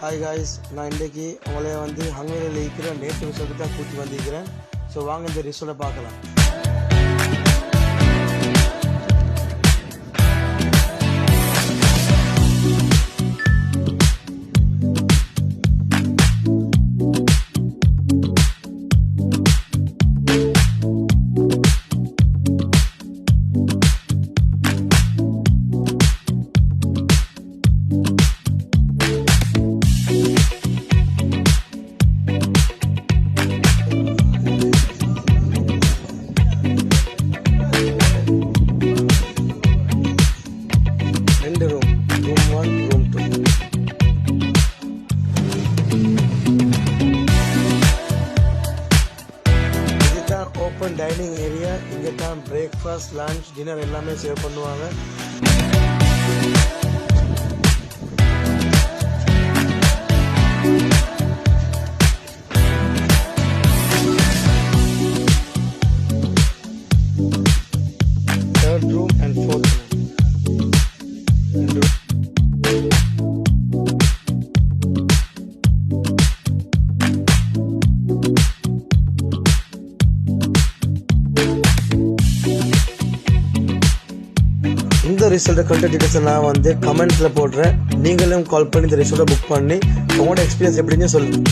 Hi guys, நான் இன்றைக்கி உங்களை ஹங்கேரியில் இருக்கிற நேற்று ரிசோர்ட்டுக்கு தான் கூட்டி வந்திருக்கிறேன். ஸோ வாங்க இந்த ரிசோர்ட்டை பார்க்கலாம். Room 1 room 2. இதுதான் ஓப்பன் டைனிங் ஏரியா. இங்கே தான் பிரேக்ஃபாஸ்ட், லஞ்ச், டின்னர் எல்லாமே சேவ் பண்ணுவாங்க. Third room and fourth room. இந்த ரிசல்ட்டை கண்டக்ட் டீட்டெயில்ஸை நான் கமெண்ட்ஸில் போடுறேன். நீங்களும் கால் பண்ணி இந்த ரிசல்ட்டை புக் பண்ணி உங்களோட எக்ஸ்பீரியன்ஸ் எப்படின்னு சொல்லுங்கள்.